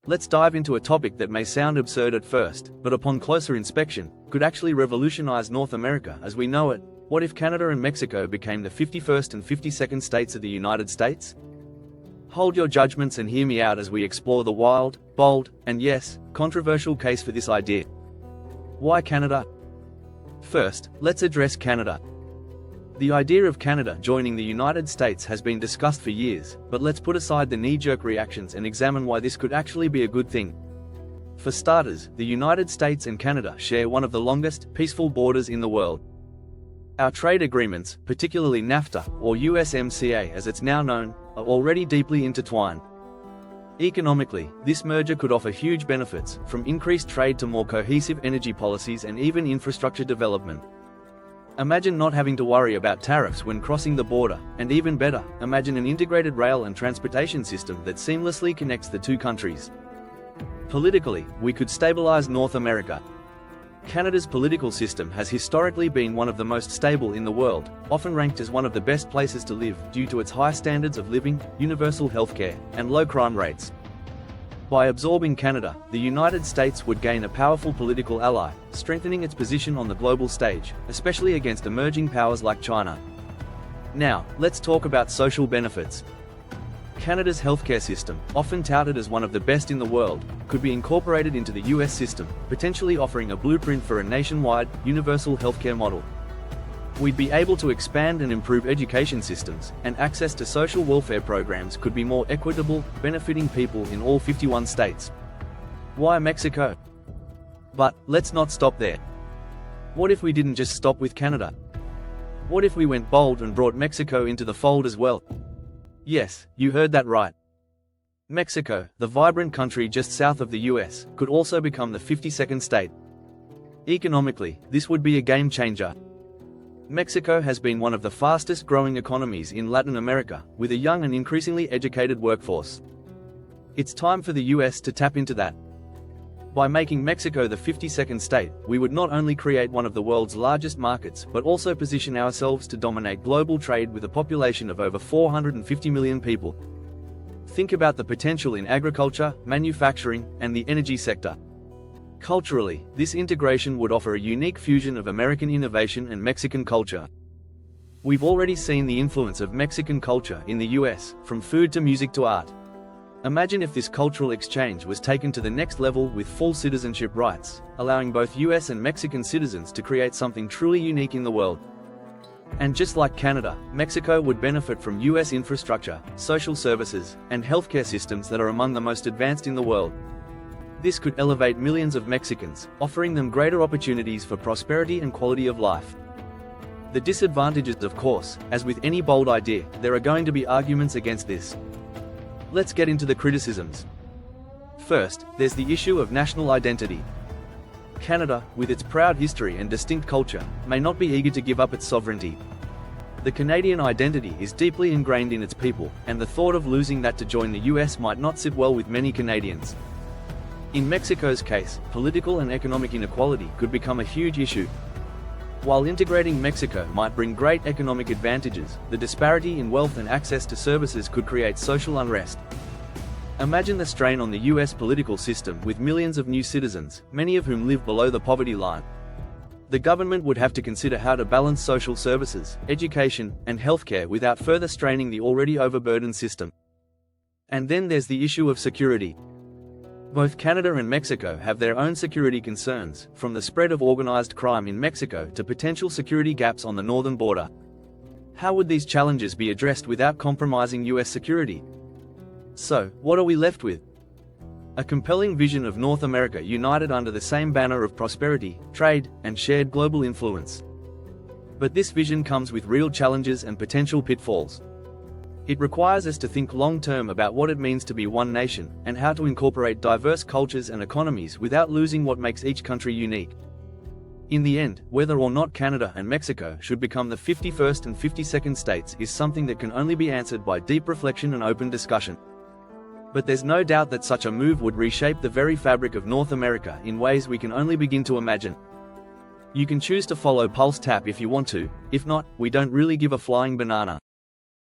Let's dive into a topic that may sound absurd at first, but upon closer inspection, could actually revolutionize North America as we know it. What if Canada and Mexico became the 51st and 52nd states of the United States? Hold your judgments and hear me out as we explore the wild, bold, and yes, controversial case for this idea. Why Canada? First, let's address Canada. The idea of Canada joining the United States has been discussed for years, but let's put aside the knee-jerk reactions and examine why this could actually be a good thing. For starters, the United States and Canada share one of the longest, peaceful borders in the world. Our trade agreements, particularly NAFTA, or USMCA as it's now known, are already deeply intertwined. Economically, this merger could offer huge benefits, from increased trade to more cohesive energy policies and even infrastructure development. Imagine not having to worry about tariffs when crossing the border, and even better, imagine an integrated rail and transportation system that seamlessly connects the two countries. Politically, we could stabilize North America. Canada's political system has historically been one of the most stable in the world, often ranked as one of the best places to live due to its high standards of living, universal healthcare, and low crime rates. By absorbing Canada, the United States would gain a powerful political ally, strengthening its position on the global stage, especially against emerging powers like China. Now, let's talk about social benefits. Canada's healthcare system, often touted as one of the best in the world, could be incorporated into the US system, potentially offering a blueprint for a nationwide, universal healthcare model. We'd be able to expand and improve education systems, and access to social welfare programs could be more equitable, benefiting people in all 51 states. Why Mexico? But, let's not stop there. What if we didn't just stop with Canada? What if we went bold and brought Mexico into the fold as well? Yes, you heard that right. Mexico, the vibrant country just south of the US, could also become the 52nd state. Economically, this would be a game changer. Mexico has been one of the fastest growing economies in Latin America, with a young and increasingly educated workforce. It's time for the US to tap into that. By making Mexico the 52nd state, we would not only create one of the world's largest markets, but also position ourselves to dominate global trade with a population of over 450 million people. Think about the potential in agriculture, manufacturing, and the energy sector. Culturally, this integration would offer a unique fusion of American innovation and Mexican culture. We've already seen the influence of Mexican culture in the US, from food to music to art. Imagine if this cultural exchange was taken to the next level with full citizenship rights, allowing both US and Mexican citizens to create something truly unique in the world. And just like Canada, Mexico would benefit from US infrastructure, social services, and healthcare systems that are among the most advanced in the world. This could elevate millions of Mexicans, offering them greater opportunities for prosperity and quality of life. The disadvantages, of course, as with any bold idea, there are going to be arguments against this. Let's get into the criticisms. First, there's the issue of national identity. Canada, with its proud history and distinct culture, may not be eager to give up its sovereignty. The Canadian identity is deeply ingrained in its people, and the thought of losing that to join the US might not sit well with many Canadians. In Mexico's case, political and economic inequality could become a huge issue. While integrating Mexico might bring great economic advantages, the disparity in wealth and access to services could create social unrest. Imagine the strain on the US political system with millions of new citizens, many of whom live below the poverty line. The government would have to consider how to balance social services, education, and healthcare without further straining the already overburdened system. And then there's the issue of security. Both Canada and Mexico have their own security concerns, from the spread of organized crime in Mexico to potential security gaps on the northern border. How would these challenges be addressed without compromising US security? So, what are we left with? A compelling vision of North America united under the same banner of prosperity, trade, and shared global influence. But this vision comes with real challenges and potential pitfalls. It requires us to think long-term about what it means to be one nation, and how to incorporate diverse cultures and economies without losing what makes each country unique. In the end, whether or not Canada and Mexico should become the 51st and 52nd states is something that can only be answered by deep reflection and open discussion. But there's no doubt that such a move would reshape the very fabric of North America in ways we can only begin to imagine. You can choose to follow Pulse Tap if you want to, if not, we don't really give a flying banana.